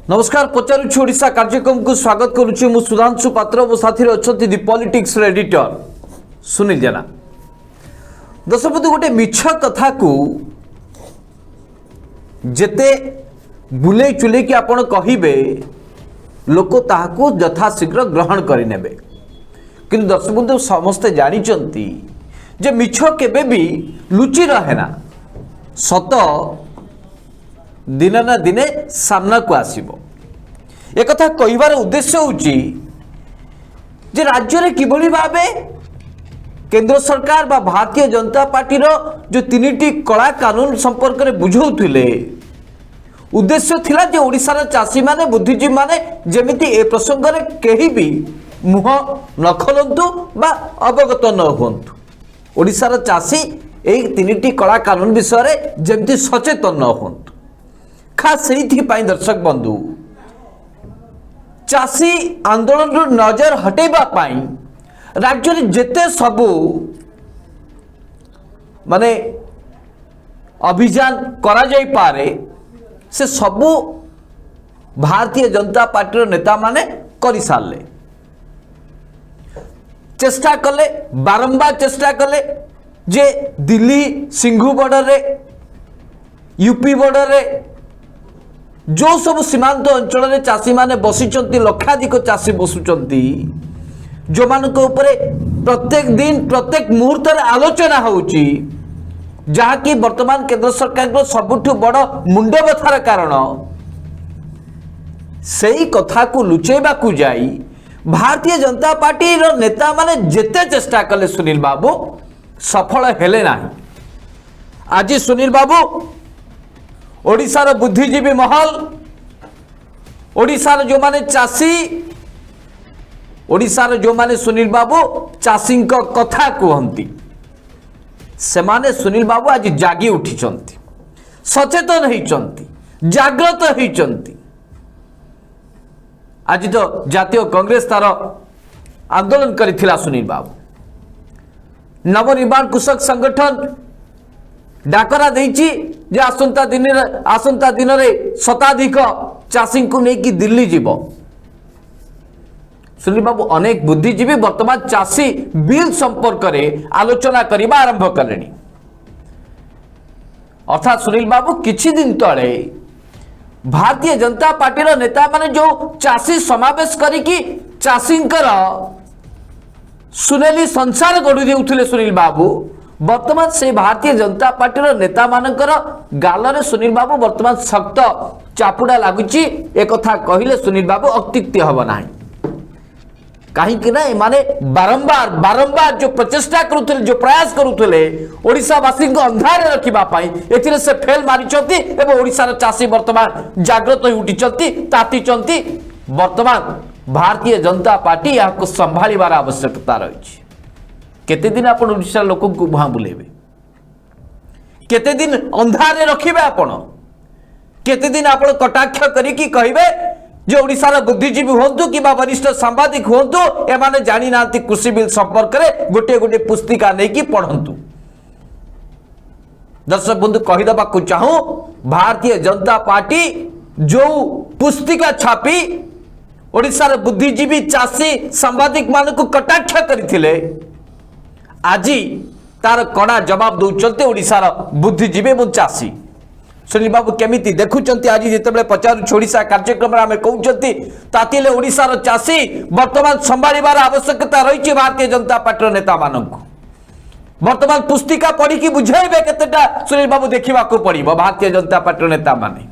नमस्कार पचारुछि ओडिशा कार्यक्रम को स्वागत करुछि मु सुधांशु पात्र मो साथी अछंती दि पॉलिटिक्स रे एडिटर सुनील जेना। दर्शक बंधु गोटे मिछ कथा को जेते बुले चुले कि आपण कहिबे लोक ताहाकू यथाशीघ्र ग्रहण करिनेबे किंतु दर्शक बंधु समस्ते जानिचंती जे मिछ केबे भी लुचि रहेना सत दिन ना दिने सामना को आसीबो। एक कथा कहिबार उद्देश्य होची जे राज्य रे किबळी भाबे केंद्र सरकार बा भारतीय जनता पार्टी रो जो तीनिटी कला कानून संपर्क रे बुझौथिले उद्देश्य थिला जे ओडिसा रा चासी माने बुद्धिजीवी माने जेमिति ए प्रसंग रे केही भी मुह न खोलंतु बा अवगत न होंतु। ओडिसा रा चासी ए तीनिटी कला कानून विषय रे जेमिति सचेतन न होंतु। खास से दर्शक बंधु चाषी आंदोलन नजर हटेबा पाई राज्य में जेते सबू माने अभियान करा जाई पारे से सबू भारतीय जनता पार्टी नेता माने करि सारले चेष्टा कले बारंबार चेष्टा कले जे दिल्ली सिंघु बॉर्डर रे यूपी बॉर्डर रे जो सब सीमांत अंचल में चाषी माने बसिचंती लक्षाधिक चाषी बसुचंती जो मान को ऊपर प्रत्येक दिन प्रत्येक मुहूर्त आलोचना होउची जहा कि वर्तमान केंद्र सरकार को सबुठु बड़ मुंड व्यथार कारण सही कथा को लुचेबा को जाई भारतीय जनता पार्टी रो नेता माने जेते चेष्टा कले सुनील बाबू सफल हेले नाही। आज सुनील बाबू ओडिशार बुद्धिजीवी महल ओडिशार जो माने चाषी ओडिशार जो माने सुनील बाबू चाषी कथा कहती से माने सुनील बाबू आज जागी उठी सचेतन होती जागृत होती। आज तो जातीय कांग्रेस तार आंदोलन करथिला सुनील बाबू नवनिर्माण कृषक संगठन डाकरा देइची जे आसंता दिन रे शताधिक चाषी को लेकिन दिल्ली जीव। सुनील बाबू अनेक बुद्धिजीवी वर्तमान चाषी बिल संपर्क में आलोचना करने आरंभ कले। अर्थात सुनील बाबू किछि दिन तले भारतीय जनता पार्टी रो नेता माने जो चाषी समावेश करिकी चाषींकर सुनेली संसार गढ़ी देउथिले सुनील बाबू वर्तमान से भारतीय जनता पार्टी रो नेता मानकर गालरे सुनील बाबू वर्तमान सख्त चापुड़ा लगुची एक कथा कहिले सुनील बाबू अत्युक्ति हब नाही। कहीं ना माने बारंबार बारंबार जो प्रचेष्टा करुले जो प्रयास करुले ओडिशावासी को अंधारे रखिबा पाई एथिरे से फेल मारिचंती एवं ओडिशार चाषी वर्तमान जागृत हो उठिचंती तातिचंती। वर्तमान भारतीय जनता पार्टी याको संभाळिबार आवश्यकता रही। केते दिन आपण ओडिशा लोक को भुआ बुलेबे केते दिन अंधारे रखिबे आपण केते दिन आपण कटाक्ष करिकी कहिबे जे ओडिशार बुद्धिजीवी होंतु कि वरिष्ठ सांबादिक होंतु एमाने जानी नांती कृषि बिल संपर्क रे गोटे गोटे पुस्तिका नहीं कि पढ़ंतु। दर्शक बंधु कहीदबा को चाहूं भारतीय जनता पार्टी जो पुस्तिका छापी ओडिशार बुद्धिजीवी चाषी सांबादिक मान को कटाक्ष करथिले आज तार कड़ा जवाब दौरान ओडिशार बुद्धिजीवी और चाषी। सुनील बाबू केमिति देखुंत आज जिते पचार ओडिशा कार्यक्रम आम कहते तातिले ओडिशार चाषी वर्तमान संभाळिबार आवश्यकता रही भारतीय जनता पार्टी नेता मानक वर्तमान पुस्तिका पढ़ी बुझेबे केतेटा सुनील बाबू देखा पड़ो भारतीय जनता पार्टी नेता माने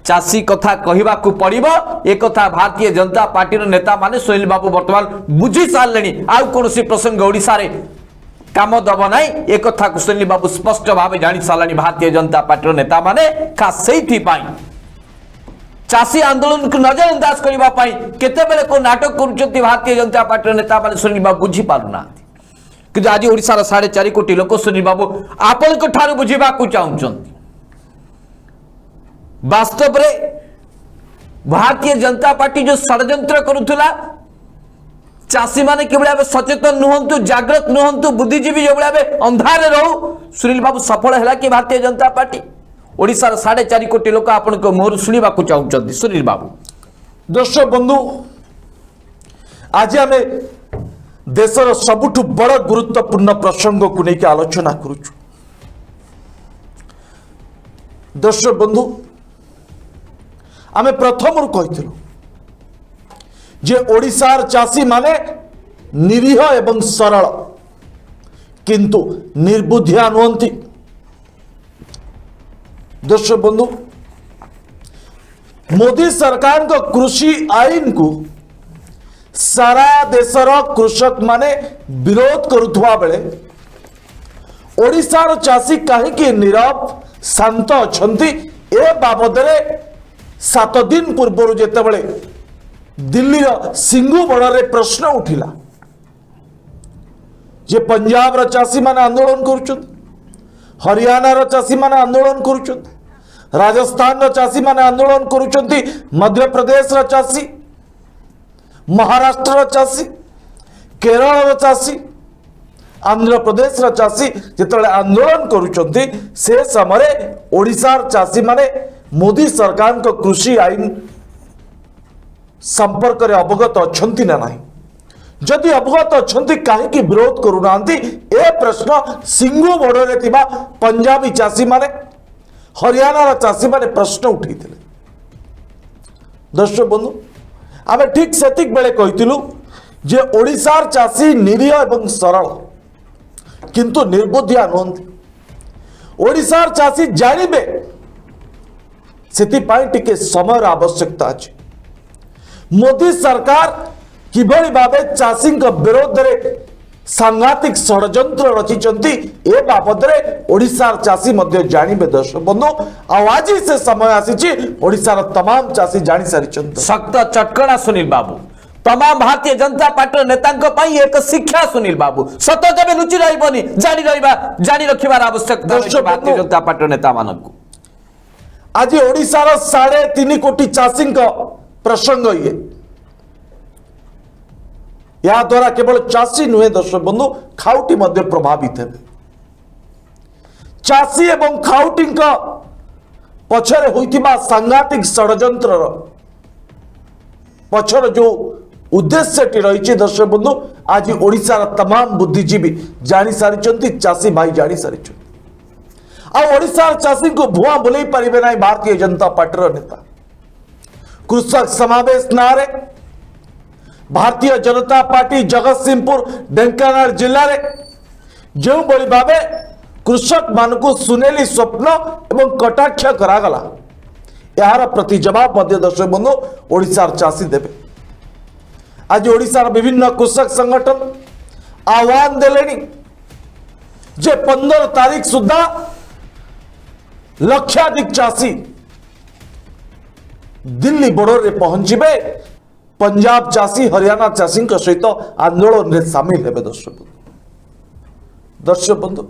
चाषी कथा कहवा पड़ो एक कथा भारतीय जनता पार्टी नेता माने सुनील बाबू वर्तमान बुझी सारे आउ कौन प्रसंग ओडिशा रे काम दब ना एक कथा सुनील बाबू स्पष्ट भाव जानी सारे भारतीय जनता पार्टी नेता माने खास से चाषी आंदोलन को नजरअंदाज करने केतेबेले को नाटक कर भारतीय जनता पार्टी नेता माने सुनील बाबू बुझी पारुना कि आज ओडिशार 4.5 कोटी लोक सुनील बाबू आपण बुझा चाहते वास्तव रे भारतीय जनता पार्टी जो षड्यंत्र करुला चाषी माने कि सचेतन नुहंतु जागृत नुहंतु बुद्धिजीवी जो भाव अंधारे रहू सुनील बाबू सफल है कि भारतीय जनता पार्टी ओडिशार 4.5 कोटी लोक आपण मोहर शुणा चाहते सुनील बाबू। दर्शक बंधु आज आम देशर सबुठ बड़ गुरुत्वपूर्ण प्रसंग को लेकिन आलोचना करुचु। दर्शक बंधु आम प्रथम कही जे ओडिशार चाषी माने निरीह एवं सरल किंतु निर्बुद्धिया नुहंती। दर्शक बंधु मोदी सरकार को कृषि आईन को सारा देशर कृषक माने विरोध करुवा बेले ओडिशार चाषी कहीं नीरव शांत अछंती ए बाबद 7 दिन पूर्व जेतेबेले दिल्ली सिंगुबड़े प्रश्न उठिला जे पंजाब रा चाषी माने आंदोलन करुछन, हरियाणा रा चाषी माने आंदोलन करुछन, राजस्थान रा चाषी माने आंदोलन करुछंती, मध्य प्रदेश रा चाषी, महाराष्ट्र रा चाषी, केरल रा चाषी, आंध्र प्रदेश रा चाषी जेतले आंदोलन करुछंती से समय ओडिशार चाषी माने मोदी सरकार को कृषि आईन संपर्क रे अवगत अछंती ना नहीं, जदि अवगत अछंती कहीं विरोध करूना ए प्रश्न सिंगु बड़े थिबा पंजाबी चाषी माने हरियाणा चाषी माने प्रश्न उठी। दर्शक बंधु आम ठीक से बेले कही जे ओडिशार चाषी निरीह एवं सरल किंतु निर्बुद्धिया नुहंती। ओडिशार चाषी जानिबे सेतिपाई टिके समय आवश्यकता अछि। मोदी सरकार किभली भावे चाषी विरोध में सांघातिक षड्यंत्र रचिचंती ए बाबद ओडिशार चाषी मध्य जानिबे। दर्शक बंधु आज से समय आसीची ओडिशार तमाम चाषी जानि सारिचंती। सख्त चटकणा सुनील बाबू तमाम भारतीय जनता पार्टी नेता एक शिक्षा सुनील बाबू सत जब लुचि रही जानी रखिबार आवश्यकता भारतीय जनता पार्टी नेता मानक। आज ओडिशार 3.5 कोटी चाषी प्रसंग ये या द्वारा केवल चाषी नुहे दर्शक बंधु खाउटी मध्य प्रभावित है। चाषी एवं खाउटी पछरे होइतिबा सांघातिक षड्यंत्र पछर जो उद्देश्य रही दर्शक बंधु आज ओडिशार तमाम बुद्धिजीवी जानी सारी, चाषी भाई जानी सारी। ओडिशार चाषी को भुआ बुलाई पारे ना भारतीय जनता पार्टी नेता कृषक समावेश नारे भारतीय जनता पार्टी जगतसिंहपुर ढेंकानाल जिले में जो बड़ी भावे कृषक मान को सुनेली स्वप्न एवं कटाक्ष करागला यार प्रति जवाब मध्य दर्शक बंधु ओडिशार चाषी देवे। आज ओडिशार विभिन्न कृषक संगठन आह्वान देलेनी जे 15 तारीख सुधा लक्षाधिक चाषी दिल्ली बॉर्डर में पहुंचे पंजाब चाषी हरियाणा चाषी सहित आंदोलन में सामिल हेबे। दर्शक बंधु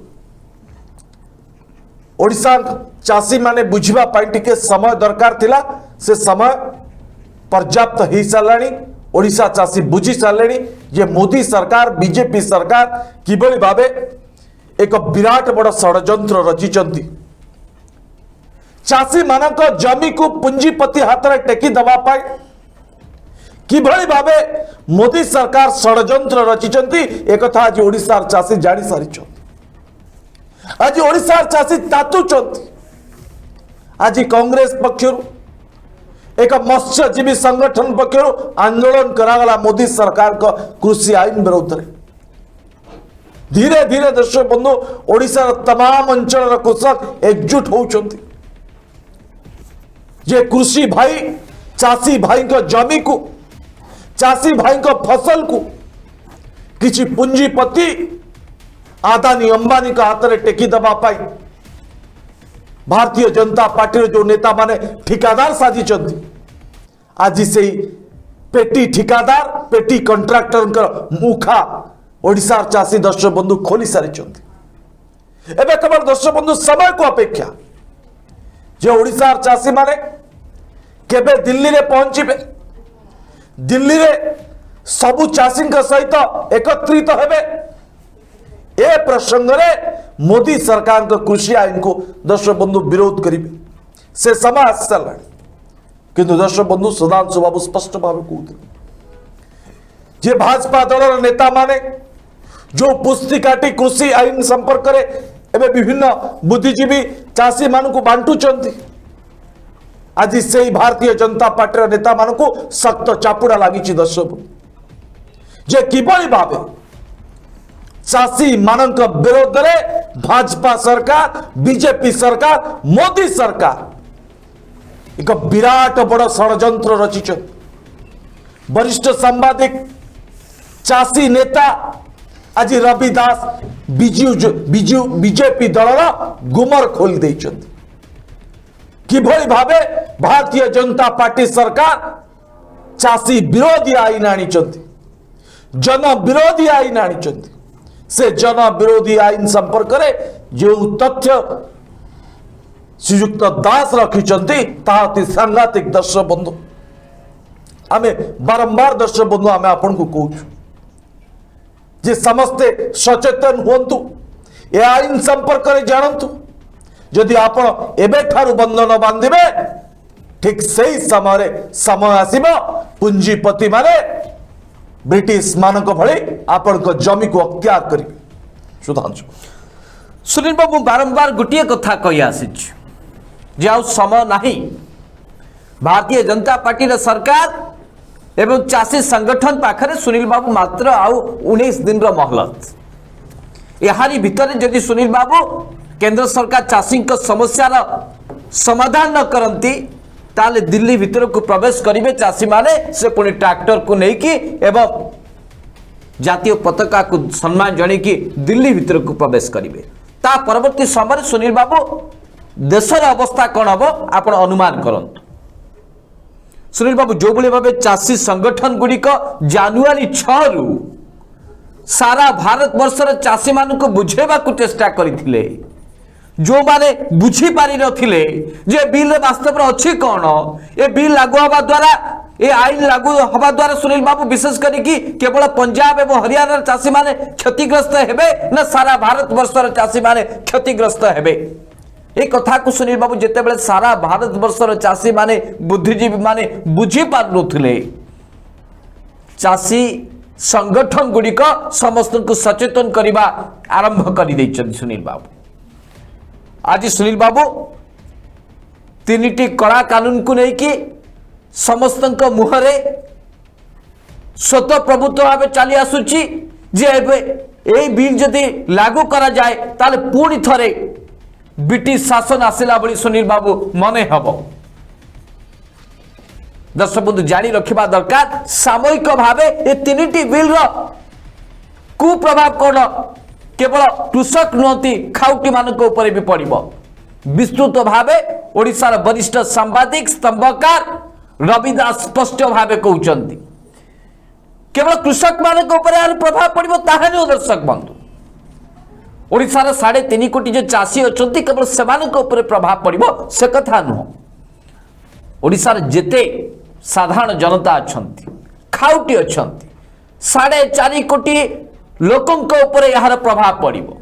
ओडिशा चाषी माने बुझिबा पाई टिके समय दरकार थिला से समय पर्याप्त हो साराणी। ओडिशा चाषी बुझी सारे जे मोदी सरकार बीजेपी सरकार किभली भावे एक विराट बड़ षड्यंत्र रचिचंती। चाषी मानक जमी को पुंजीपति हाथ में टेकी दबा पाए किभली भावे मोदी सरकार षड्यंत्र रचिचंती एक कथा आज ओडिशार चाषी जानी सारी। आज ओडिशार चाषी तातुचंती। आज कांग्रेस पक्षर एक मत्स्यजीवी संगठन पक्षर आंदोलन करागला मोदी सरकार का कृषि आईन विरोध में। धीरे धीरे दर्शक बंधु ओडिशार तमाम अंचल कृषक एकजुट होउचंती जे कृषि भाई चाषी भाई को जमी को चाषी भाई को फसल को किसी पूंजीपति आदानी अंबानी का हाथ में टेकी दबा पाई भारतीय जनता पार्टी जो नेता माने ठिकादार साजी आज से पेटी ठिकादार पेटी कंट्राक्टर मुखा ओडिशार चाषी दर्शक बंधु खोली सारी। एवं केवल दर्शक बंधु समय को अपेक्षा जो ओडिशार चाषी माने केबे दिल्ली रे पहुंचबे दिल्ली रे सबु चाषी सहित एकत्रित हेबे ए प्रसंग में मोदी सरकार को कृषि आईन को दर्शक बंधु विरोध करेंगे से समय आसी सारा किंतु दर्शक बंधु सुधांशु बाबू स्पष्ट भाव कहते जे भाजपा दल नेता माने जो पुस्तिकाटी कृषि आईन संपर्क में एवं विभिन्न बुद्धिजीवी चाषी मान को बांटुंट आज से भारतीय जनता पार्टी नेता मान को सख्त चापुड़ा लगी दर्शक जे किभली भावे चाषी मान विरोध में भाजपा सरकार बीजेपी सरकार मोदी सरकार एक विराट बड़ षड्यंत्र रचित वरिष्ठ सांबादिक चाषी नेता आज रवि दास बिजु बीजेपी दल गुमर खोली देइछन्ति किभली भावे भारतीय जनता पार्टी सरकार चाषी विरोधी आईन आनिछन्ति जन विरोधी आईन आनिछन्ति से जन विरोधी आईन संपर्क में जो तथ्य श्रीयुक्त दास रखिछन्ति ताहा अति सांघातिक दर्शक बंधु आमे बारंबार दर्शक बंधु आमे आपन को कहूछु जे समस्ते सचेतन हुंतु ए आईन संपर्क में जानतु जदि आपण एबे ठारू बंधन बांधिबे ठीक सही समय आसीबो पूंजीपति माने ब्रिटिश मानक भली आपण को जमी को अख्तियार करिबे सुधांशु सुनील बाबू बारंबार गोटे कथा कही आसी जे आ समय नहीं भारतीय जनता पार्टी सरकार एवं चाषी संगठन पाखरे सुनील बाबू मात्र आउ 19 दिन मोहलत यारी भितर जदि सुनील बाबू केंद्र सरकार चाषी समस्यार समाधान न करती ताले दिल्ली भीतर को प्रवेश करेंगे चाषी माने से पुणी ट्रैक्टर को लेकिन एवं जातीय पताका को सम्मान जन की दिल्ली भीतर को प्रवेश करेंगे ता परवर्ती समय सुनील बाबू देशर अवस्था कौन हम आप अनुमान करंतु सुनील बाबू जो भाव चाषी संगठन गुड़िक जानुआरी 6 रु सारा भारत वर्षर चाषी मान को बुझेबा को चेष्टा करथिले जो माने बुझी पारि नथिले जे बिल वास्तव में अच्छी कौन ए बिल लागू हवा द्वारा ए आईन लागू हवा द्वारा सुनील बाबू विशेष करी केवल पंजाब एवं हरियाणा चाषी माने क्षतिग्रस्त हेबे न सारा भारत वर्षर चाषी माने क्षतिग्रस्त हेबे ए कथा को सुनील बाबू जेते बेले सारा भारत वर्षर चाषी माने बुद्धिजीवी माने बुझी पार नथिले चाषी संगठन गुड़िक समस्त को सचेतन करने आरंभ कर सुनील बाबू आज सुनील बाबू 3टी कड़ा कानून को लेकिन समस्त मुहरे स्वतः प्रभुत्व भाव चली आसुची जे बिल जदि लागू करा जाए ताले पुणी थरे ब्रिटिश शासन आसिला बड़ी सुनील बाबू मने हब दर्शक बंधु जानी रखा दरकार सामयिक भाव ये 3टी बिल कुप्रभाव कौन केवल कृषक नुहति खाउटी मानक ऊपर भी पड़ो विस्तृत भाव ओडिशार वरिष्ठ सांबादिक स्तंभकार रवि दास स्पष्ट भाव कहते केवल कृषक मानक ऊपर यार प्रभाव पड़ो ताहा नुह दर्शक बंधु ओडिशार 3.5 कोटी जो चाषी अच्छा केवल से प्रभाव पड़ो से कथा नुह ओडिशार जेते साधारण जनता अच्छा खाउटी अच्छा 4.5 कोटी लोकों ऊपर यार प्रभाव पड़ो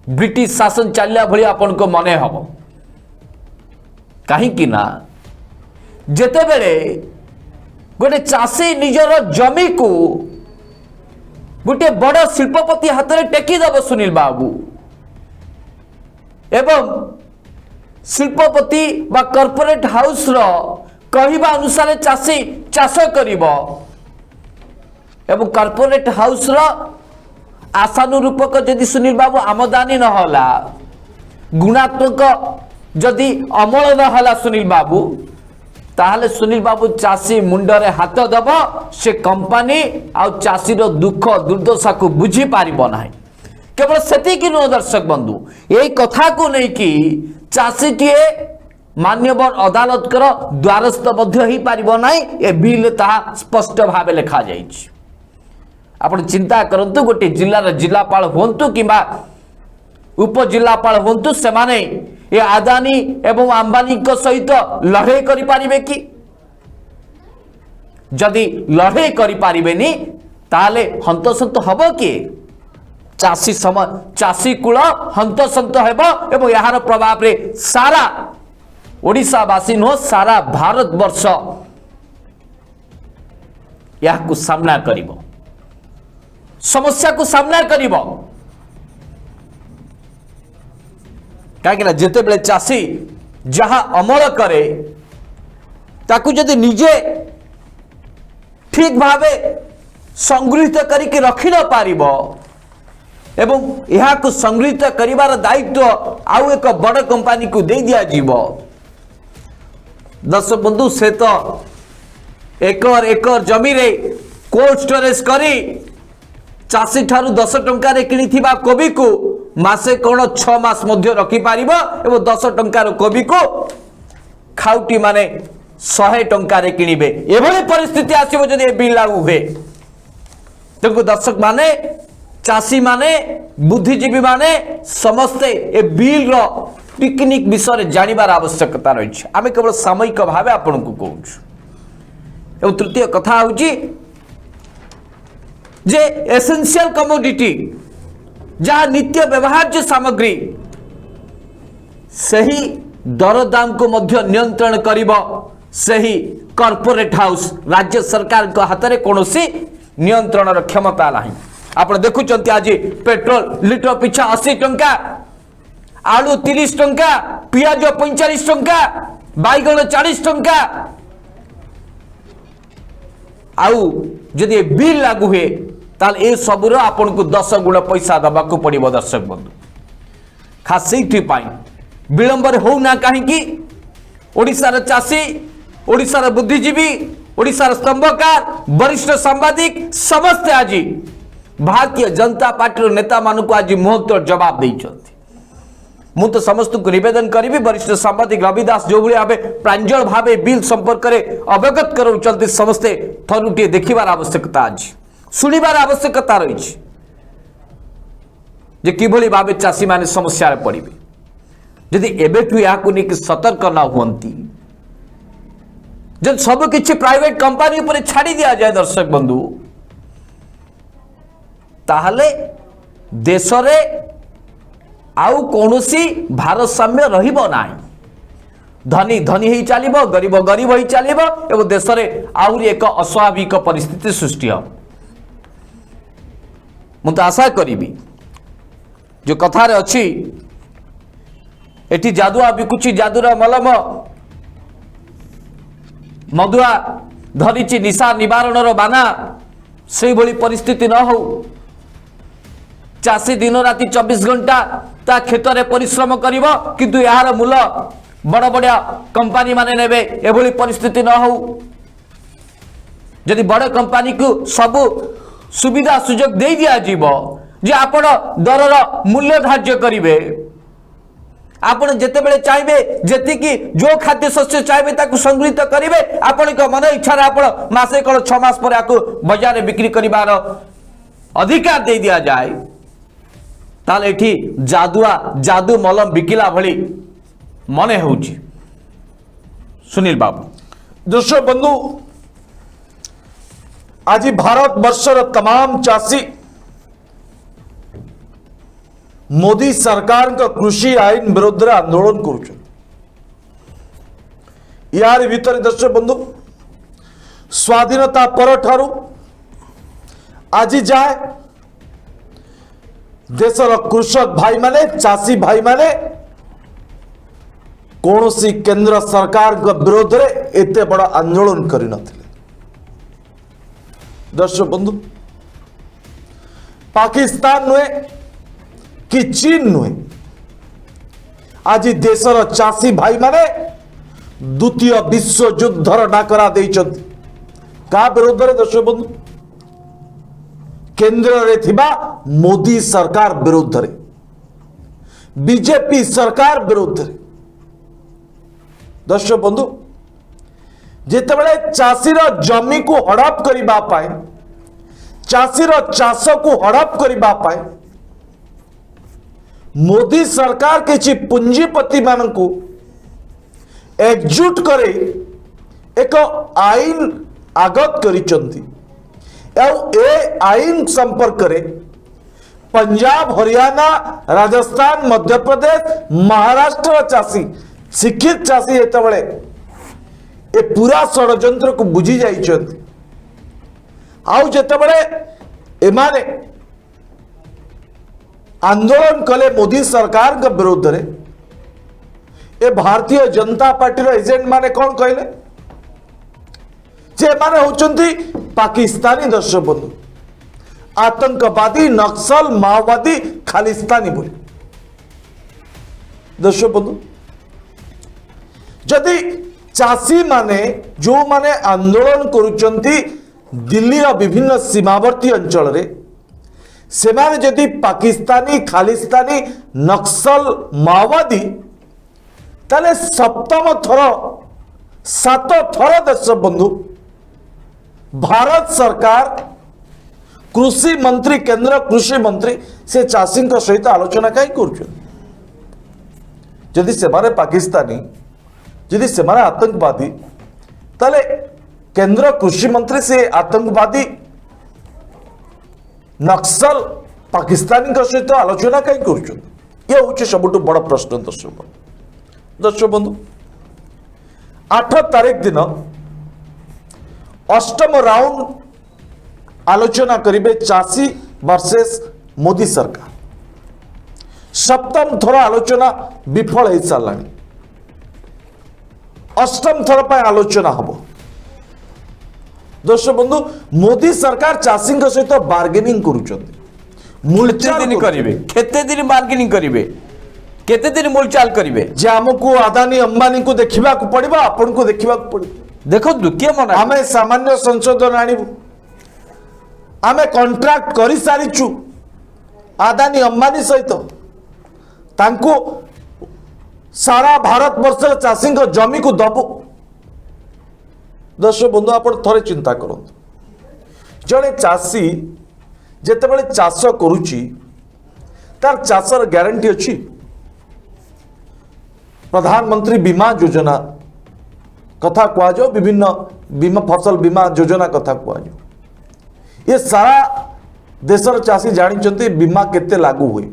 ब्रिटिश शासन चलिया भली आपन को मने हम कहीं ना जेते बेले गोटे चाषी निजर जमी को गोटे बड़ शिल्पपति हाथ में टेकीदेव सुनील बाबू एवं शिल्पपति बा कॉर्पोरेट हाउस रो कहवा अनुसार चाषी चाष करिबो एवं कॉर्पोरेट हाउस रो आशानुरूपक जदि सुनील बाबू आमदानी न होला गुणात्मक जदि अमल न होला सुनील बाबू ताहले सुनील बाबू चाषी मुंडरे हाथ दब से कंपनी आ चाषी रो दुख दुर्दशा को बुझी पारिबो नाही केवल सेतिकी नुह दर्शक बंधु यही कथा को नहीं कि चाषी टीए मान्यवर अदालत कर द्वारस्थ ही पारिबो नाही ए बिल ता स्पष्ट भाव लिखा जाइछि आपण चिंता करंतु गोटे जिल्लार जिलापाल होंतु किंबा उपजिलापाल होंतु से माने ये आदानी एवं अंबानी को सहित लड़े करि पारिबे कि जदि लड़े करि पारिबेनी ताले हंतसंत हबो कि चाषी कूल हंतसंत हेब यार प्रभाव रे सारा ओडिशावासी नुह सारा भारत वर्ष या सामना करिब समस्या को सामना करिब कहीं जिते बड़े चाषी जहाँ अमल करे ताकू जदि निजे ठीक भावे संगृहित करके रखि न पारिब एवं यह संगृहित करिवार दायित्व आउ एक बड़ कंपनी को दे दिया जीव। दर्शक बंधु से तो एकर एकर जमी रे कोल्ड स्टोरेज करी चाषी ठारू 10 टंका रे किनिथिबा कोबी को मासे कोन 6 मास मध्य रखि पारिबो एवं 10 टंकार कोबी को खाउटी माने 100 टंका रे किनिबे एभली परिस्थिति आसीबो जदि बिल लागू हुए। तेणु दर्शक माने चाषी माने बुद्धिजीवी माने समस्ते ए बिल रो टेक्निक विषय जानिबार आवश्यकता रही। आम केवल सामयिक भाव आपन को कहूँ। तृतीय कथा हूँ जे एसेंशियल कमोडिटी जहाँ नित्य व्यवहार्य सामग्री सही दरदाम को मध्य नियंत्रण करिब सही कॉर्पोरेट हाउस राज्य सरकार को हाथ में कौन नियंत्रण क्षमता नहीं। आप देखुं आज पेट्रोल लिटर पिछा 80 टंका आलू 30 टंका पियाज 45 टंका बैगण 40 टंका आउ जदि बिल लागू हुए ताल ए सबुर आपन को 10 गुण पैसा दबा को पड़िबो। दर्शक बंधु खास से विलंबर हो ना कहीं ओडिशार चाषी ओडिशार बुद्धिजीवी ओडिशार स्तंभकार वरिष्ठ सांबादिक समस्ते आज भारतीय जनता पार्टी नेता मानक आज मुहूर्त जवाब देइछथि। मु तो समस्त को निवेदन करी वरिष्ठ सांबादिक रविदास जो भाव प्रांजल भाव बिल संपर्क में अवगत कर समस्ते थरुटे देखिबार आवश्यकता आज शुणिबार आवश्यकता रही जे किभली भाव चाषी माने समस्या पड़े जदि एबेठू या सतर्क न हुंती जब सब किछि प्राइवेट कंपनी पर छाड़ी दिया जाए दर्शक बंधु ताहले देश रे आउ कौनसी भारसाम्य रहिबो नाही। धनी धनी ही चलिबो गरीब गरीब ही चलिबो एवं देश रे आउरी एक अस्वाभाविक परिस्थिति सृष्टि हो। मु तो आशा करी जो कथार अच्छी एटी जादुआ बिकुची जादुर मलम मधुआ धरिची निशा निवारण बाना से भली परिस्थिति न हो। चाषी दिन राति 24 घंटा ता खेत रे परिश्रम करिवो किंतु यार मूल्य बड़ बड़िया कंपनी माने नेबे एभली परिस्थिति न हो। जदि बड़ कंपनी को सब सुविधा सुजोग दे दिया जीवो जे आपण दरर मूल्य धार्य करिवे आपण जेते बेले चाहबे जेतिकी जो खाद्य शस्य चाहबे ताकू संग्रहित करिवे आपण को मन इच्छा रे आपण मासे कोन 6 मास पर आकू बाजार रे बिक्री करिवार अधिकार दे दिया जाए ताले एठी जादुआ जादू मलम बिकिला भली मने होउची। सुनील बाबू दर्शक बंधु आज भारत वर्षर तमाम चाषी मोदी सरकार का कृषि आईन विरोध रे आंदोलन करुछ। यार भीतर दर्शक बंधु स्वाधीनता पर ठारू आज जाए देशर कृषक भाई माने चाषी भाई माने कौनसी केंद्र सरकार का विरोध रे एते बड़ा आंदोलन करि नथिले। दर्शक बंधु पाकिस्तान नुहे कि चीन नुहे आज देशर चाषी भाई माने द्वितीय विश्व युद्धर डाकरा देइछथि का विरोध रे। दर्शक बंधु केंद्र रे थिबा मोदी सरकार विरोध रे बीजेपी सरकार विरोध रे। दर्शक बंधु जेतेबेले चाषीर जमी को हड़प करिबा पाए चाषीर चाष को हड़प करिबा पाए मोदी सरकार किछि पुंजीपति मानकु एकजुट करे एक आईन आगत करिचंती ए आईन संपर्क रे पंजाब हरियाणा राजस्थान मध्य प्रदेश महाराष्ट्र चाषी शिक्षित चाषी जेतबेले ए पूरा षड्यंत्र को बुझी जाइछन्ति आउ जेतबेले एमाने आंदोलन कले मोदी सरकार के विरोध रे ए भारतीय जनता पार्टी रो एजेंट माने कौन कहले जे माने होचंती पाकिस्तानी दर्शक बंधु आतंकवादी नक्सल माओवादी खालिस्तानी बोली दर्शक बंधु जदि चाषी माने जो माने आंदोलन करुचंती दिल्ली रो विभिन्न सीमावर्ती अंचल रे सेमाने जदि पाकिस्तानी खालिस्तानी नक्सल माओवादी ताले सप्तम थर 7 थर दर्शक बंधु भारत सरकार कृषि मंत्री केंद्र कृषि मंत्री से चाषी सहित आलोचना कहीं करुदी से पाकिस्तानी जदि से आतंकवादी ताले केंद्र कृषि मंत्री से आतंकवादी नक्सल पाकिस्तानी सहित आलोचना कहीं कर सब बड़ प्रश्न दर्शक बंधु 8 तारीख दिन 8म राउंड आलोचना करिबे चाषी वर्सेस मोदी सरकार 7म थर आलोचना विफल हो सारा 8म थर पर आलोचना हम दर्शक बंधु मोदी सरकार चाषी सहित बार्गेनिंग केते दिन बार्गेनिंग करिवे केते दिन मूलचाल करिवे जे हमको अदानी अंबानी को देखा पड़ो आपन को देखा पड़ो देखो किए मना आम सामान्य संशोधन आणबू आम कंट्राक्ट कर सारीचु आदानी अंबानी सहित तांको सारा भारत वर्ष चाषी जमी को दबु दर्शक बंधु आप थे चिंता करूँ जड़े चाषी जितेबाला चाष करुच्ची तार चाषर ग्यारंटी अच्छी प्रधानमंत्री बीमा योजना कथा कह विभिन्न बीमा फसल बीमा योजना कथा कह ये सारा देशर चाषी जानते बीमा केते लागू हुए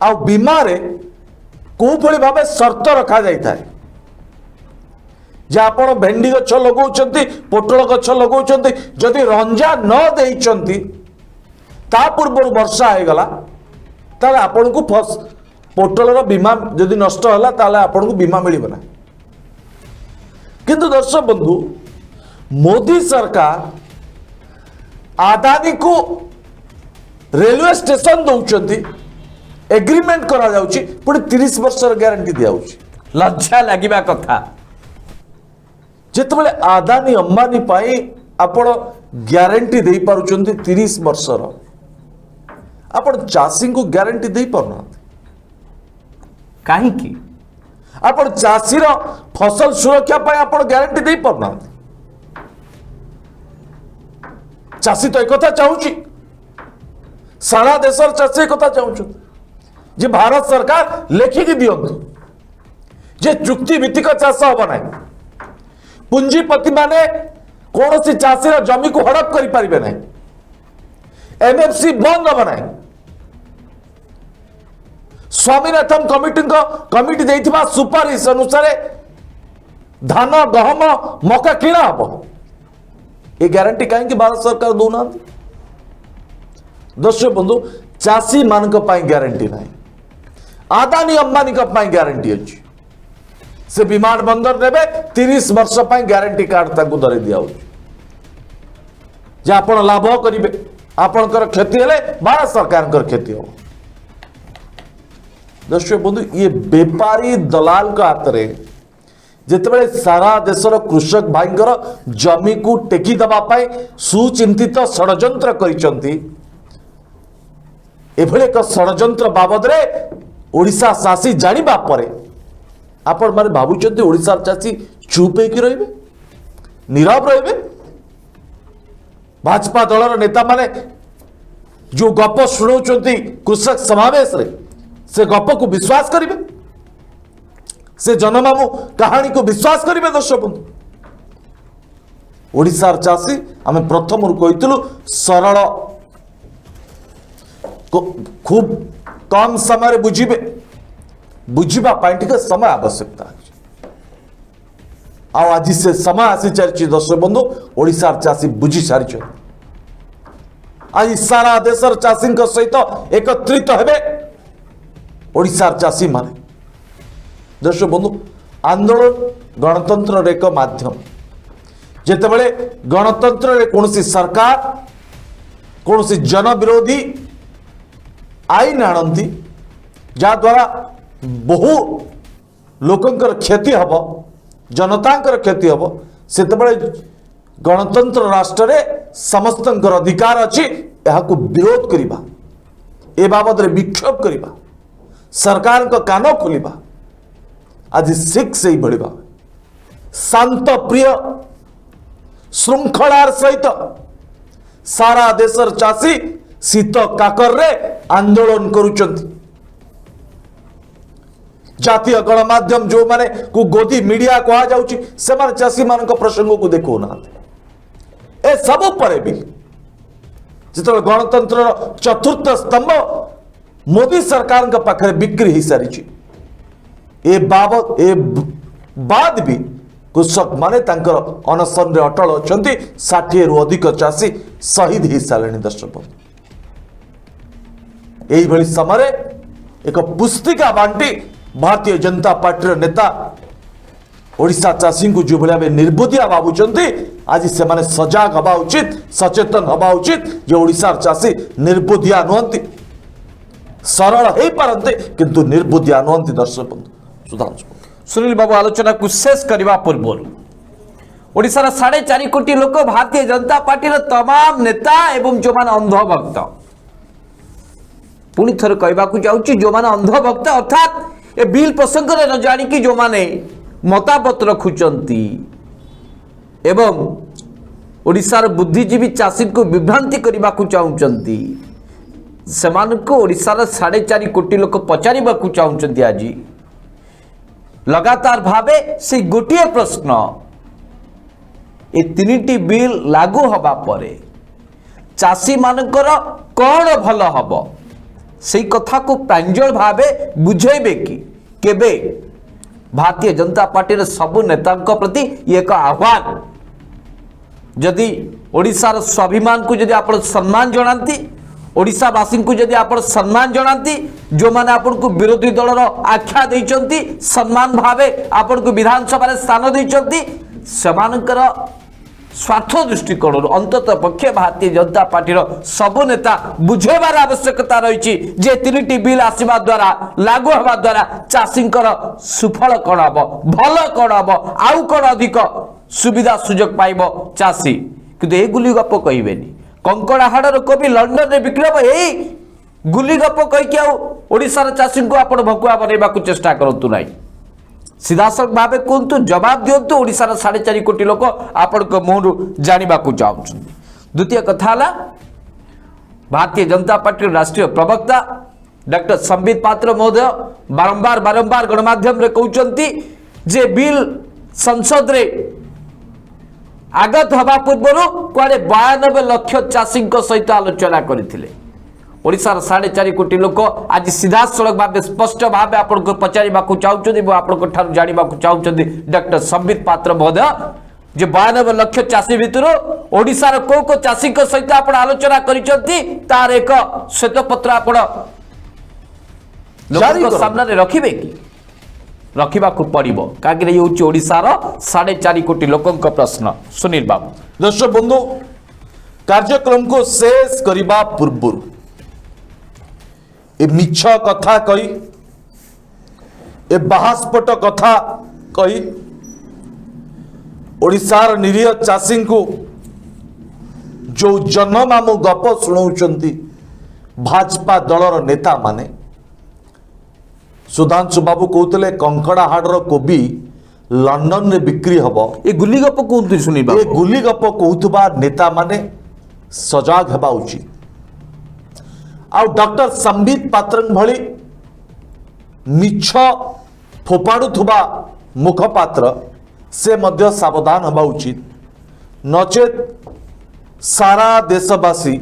आ बीमा रे को भली भाबे शर्त रखा जाय थाए जे आपण भेंडी गछ लगाउछंती पोटल गछ लगाउछंती जदि रंजा न देइछंती ता पूर्व वर्षा हो गला ताले आपण को पोटल बीमा जदि नष्ट होला ताले आपण को बीमा मिलिबो ना किंतु दर्शक बंधु मोदी सरकार आदानी को रेलवे स्टेशन दौरान एग्रीमेंट करा जाउची पुणी 30 वर्षर ग्यारंटी दिया लज्जा लगिबा कथा जेतेबेले आदानी अंबानी पाई आपण ग्यारंटी दे पारुचंती 30 वर्षर आपण चाषी को ग्यारंटी दे पारना काहे की आपण चाषी रो फसल सुरक्षा पाई आपण ग्यारंटी दे पारना चाषी तो एक कथा चाहूची सारा देशर चाषी एक कथा चाहूछु जे भारत सरकार लेखिकी दियंतु जे चुक्ति भित्तिक चाष हम ना पुंजीपति माने कौन सी चाषी जमी को हड़प कर पारे ना एमएफसी बंद हम ना स्वामीनाथन कमिटी देथिबा सुपारिश अनुसार धान गहम मका किणा हम ये ग्यारंटी कहीं भारत सरकार दौना दर्शक बंधु चाषी मान ग्यारंटी ना आदानी अंबानी ग्यारंटी अच्छी से विमान बंदर देवे 30 वर्ष ग्यारंटी कार्ड धरी दिया जे आप लाभ करेंगे आपणकर क्षति हेले भारत सरकार क्षति हो दर्शक बंधु ये बेपारी दलाल का हाथ में जितेबाला सारा देशर कृषक भाईंकर जमी को टेकी देवाई सुचिंतित षड्यंत्र करिसंती एभले एक षड्यंत्र बाबद रे ओडिशा चाषी जानिबा परे आपण माने भाबुचंती ओडिशा चाषी चुप होकर रहिबे नीरव रहिबे भाजपा दलर नेता माने जो गप शुणाउचंती कृषक समावेश रे से गप को विश्वास करिबे से जनमामु कहानी को विश्वास करिबे दर्शक बंधु ओडिशार चाषी आमे प्रथम कहितलु सरल खूब कम समय बुझे बुझा टे समय आवश्यकता है आज से समय आसी चली दर्शक बंधु ओडिशार चाषी बुझी सारी आज सारा देशर चाषी सहित एकत्रित हेबे ओडिशार चाषी माने दर्शक बंधु आंदोलन गणतंत्र एक माध्यम जेतेबेले गणतंत्र रे कौन सरकार कौन जन विरोधी आईन आणती जहाद्वारा बहु लोकंकर क्षति हम जनतांकर क्षति हम सेतेबेले गणतंत्र राष्ट्र रे समस्तंकर अधिकार अच्छी यहां विरोध करिबा ए बाबद रे विक्षोभ करिबा सरकार को कान खोलिबा आज सिख से ही शांत प्रिय श्रृंखलार सहित सारा देशर चाषी शीत काकर रे आंदोलन करुचंती जातीय गणमाध्यम जो माने को गोदी मीडिया कहा जाउची से माने चाषी मान प्रसंग को देखो ना ए सब परे भी जिते गणतंत्र चतुर्थ स्तंभ मोदी सरकार का पाखरे बिक्री हो सारी ए बाबद ए बाद भी कृषक माने तांकर अनशन रे अटल अछंती 60 रु अधिक चाषी शहीद हो सारे दर्शक यही भली समय एक पुस्तिका बांटी भारतीय जनता पार्टी नेता ओडिशा चाषी को जो भाई निर्बुद्धिया भावुंट आज से माने सजग हवा उचित सचेतन हवा उचित जो ओडिशार चाषी निर्बुद्धिया नुहंती सरल हो पारते किंतु निर्बुद्धिया नुहंती दर्शक बंधु सुधांशु सुनील बाबू आलोचना को शेष करने पूर्व ओडिशार 4.5 कोटी लोक भारतीय जनता पार्टी तमाम नेता एवं जो मान अंधभक्त पुणी थर कहवाक जाऊँगी जो मान अंधभक्त अर्थात ए बिल प्रसंग न जानिकी जो माने मतामत रखुचंती एवं ओडिशार बुद्धिजीवी चाषी को विभ्रांति करने को चाहूँगी सेमानको ओडिशार 4.5 कोटी लोक पचारिबाकू चाहूँगी आज लगातार भावे से गोटे प्रश्न ए 3टी बिल लागू हवा परे चाषी मानकर कौन भल हम से कथा को प्रांजल भावे बुझेबे कि केबे भारतीय जनता पार्टी सबु नेता प्रति एक आह्वान जदि ओडिशार स्वाभिमान को जदि आप सम्मान जनाती ओडिशावासी को जदि आप सम्मान जनाती जो माने आपन को विरोधी दलर आख्या देइचंती सम्मान भावे आपन को विधानसभा रे स्थान देइचंती समानकर स्वार्थ दृष्टिकोण अंतत पक्षे भारतीय जनता पार्टी सबु नेता बुझेबार आवश्यकता रही जे 3टी बिल आसवा द्वारा लागू हवा द्वारा चाषींकर सुफल कौन हम भल कौन हम आउ कौन अधिक सुविधा सुजोग पाइब चाषी किंतु ए गुली गप कहबेनी कंकड़ाहाड़ कवि लंडन में बिक्री हम यही गुली गप कहीकि ओडिशार चाषी को आप भकुआ बनवा चेष्टा करूँ ना सीधासख भाव कहतु जवाब दिंतु ओडिशार 4.5 कोटी लोक आपण मुहर जानवा चाहूँ द्वितीय कथा भारतीय जनता पार्टी राष्ट्रीय प्रवक्ता डॉक्टर संबित पात्र महोदय बारंबार गणमाध्यम रे कहउचंती जे बिल संसद रे आगत हवा पूर्व कुआड़े 92 लाख चाषी सहित आलोचना करथिले ओडिशार 4.5 कोटी लोक आज सीधा सड़क भाव स्पष्ट भाव आपको पचारिबाकू चाहूँगी आपको जानवा चाहूँगी डॉक्टर संबित पात्र महोदय जे 92 लाख चाषी भितर ओडिशार को चाषी सहित आप आलोचना तार एक श्वेतपत्र आप सामने रखिबे कि रखिबाकू पड़िबो कागिरे ये होची ओडिशार 4.5 कोटी लोकंक प्रश्न सुनील बाबू दर्शक बंधु कार्यक्रम को शेष करने पूर्व ए मिछ कथा कही ए बाहास्पट कथा कही ओडिशार निरीह चाषी को जो जनमामु गप शुणाउचंती भाजपा दलर नेता माने सुधांशु बाबू कहते कंकड़ाहाड़ कोबी लंडन रे बिक्री हम ए गुली गप कहते सुनी ए गुली गप कहूबा नेता माने सजग हेबा उचित आ डॉक्टर संबित पात्र भली मिछ फोपाड़ुवा मुखपात्र से मध्य सावधान हवा उचित नचेत सारा देशवासी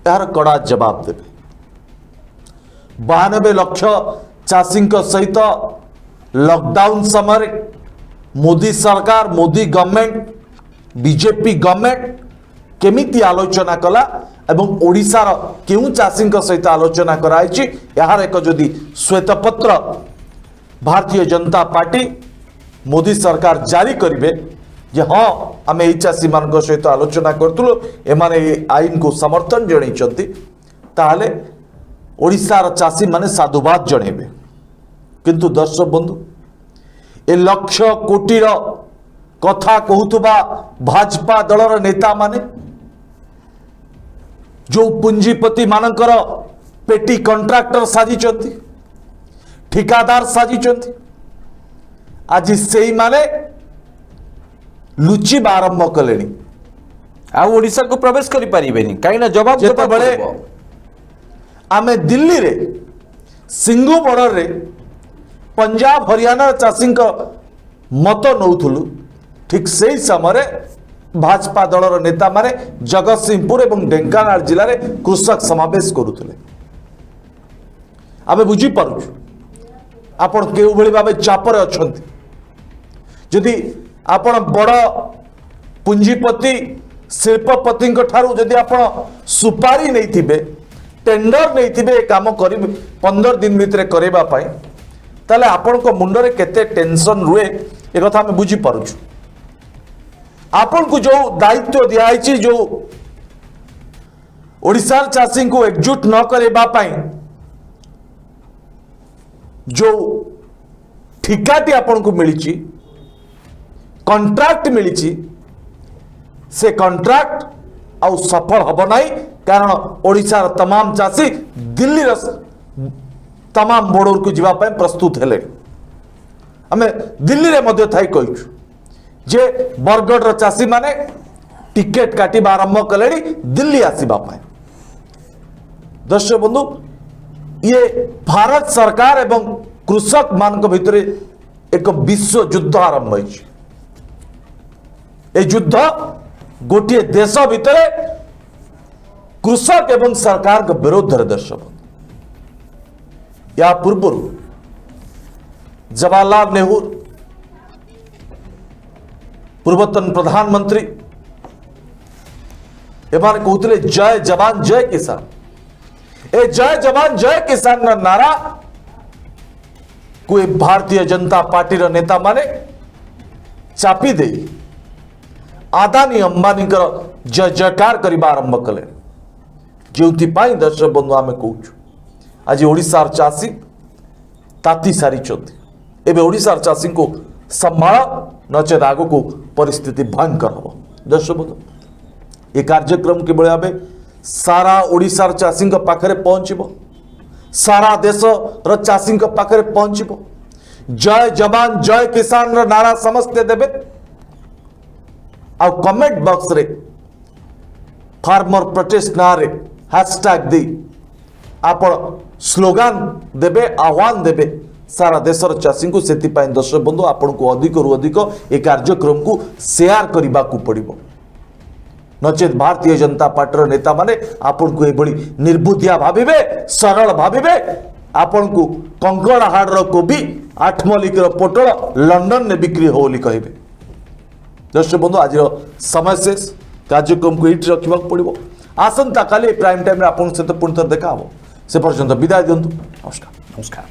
यार कड़ा जवाब देवे 92 लक्ष चाषी सहित लॉकडाउन समय मोदी सरकार मोदी गवर्नमेंट बीजेपी गवर्नमेंट केमिति आलोचना कला एवं ओडिशार केउ चाषी सहित आलोचना कराई यार एक जदि श्वेतपत्र भारतीय जनता पार्टी मोदी सरकार जारी करिवे जे हाँ आम यही चाषी मान सहित आलोचना करूँ एमाने आईन को समर्थन जनइंट ताहले ओडिशार चाषी माने साधुवाद जणेबे। किंतु दर्शक बंधु ए लक्ष कोटीर कथा कहूथुबा भाजपा दलर नेता माने जो पुंजीपति मानकर पेटी कंट्राक्टर साजिचंती ठिकादार साजिचंती आज सेही माने लुचि आरंभ कले ओडिशा को प्रवेश करि परिबेनी काई ना जवाब जेते बळे आमे दिल्ली रे सिंगु बॉर्डर रे पंजाब हरियाणा चाषी मत नौथुलु ठीक से समय भाजपा दलर नेता माने जगतसिंहपुर एवं ढेंकानाल जिले में कृषक समावेश करुले आमे बुझी पारुछु आपण केउ भली भाबे चापर अछंती जदि आपण बड़ पुंजीपति शिल्पपति ठारू जदि आपण सुपारी नहीं थिबे टेंडर नहीं थिबे काम करि 15 दिन भितर करबा पई ताले आपण को मुंडरे केते टेंशन रुए ए कथा हम बुझी पारुछु आपण को जो दायित्व दिया है जो ओडिशा चाषी को एकजुट न करबा पई जो ठिकाटी आपण को मिली कंट्राक्ट मिली से कंट्राक्ट आउ सफल हब नहीं कारण ओडिशार तमाम चाषी दिल्ली तमाम बॉर्डर को जीवाई प्रस्तुत हेले आमे दिल्ली रे मध्य थाई कहिछु जे बरगढ़ चाषी माने टिकेट काटी आरंभ कले दिल्ली आसीबा पाए। दर्शक बंधु ये भारत सरकार एवं कृषक मान भितर एक विश्व युद्ध आरंभ होइछि ए युद्ध गोटे देश भितर कृषक एवं सरकार के विरोध दर्शक या पूर्व जवाहरलाल नेहरू पूर्वतन प्रधानमंत्री एमाने कहते जय जवान जय किसान ए जय जवान जय किसान नारा कोई भारतीय जनता पार्टी नेता माने चापी दे आदानी अंबानी जय जयकार करने आरंभ कले जो दर्शक बंधु आम कहूँ आज ओडिशार चाषी ताती सारी एवं ओडिशार चाषी को संभाल नचेत आग को परिस्थिति भयंकर हम। दर्शक बंधु ये कार्यक्रम किभली भाव सारा ओडिशार चाषी पाखरे पहुँचब सारा देश चाषी पाखरे पहुँचब जय जवान जय किसान नारा समस्ते देवे आ कमेंट बॉक्स रे फार्मर प्रोटेस्ट ना रे हैशटैग दे आपण स्लोगान देबे आह्वान देबे सारा देशर चाषी को से दर्शक बंधु आपण को अधिक रु अधिक ए कार्यक्रम को शेयर करने को पड़ो नचेत भारतीय जनता पार्टी नेता माने आपण को एभली निर्बुद्धिया भाविबे सरल भाविबे आपण को कंकड़ाहाड़ कोबी आठमल्लिकर पोटल लंडन ने बिक्री हो बोली कहिबे। दर्शक बंधु आज समय शेष कार्यक्रम को ये रखा पड़ो आसंता काली प्राइम टाइम आपन सहित पुणी थर देखा से पर्यंत विदाय दिंतु। नमस्कार।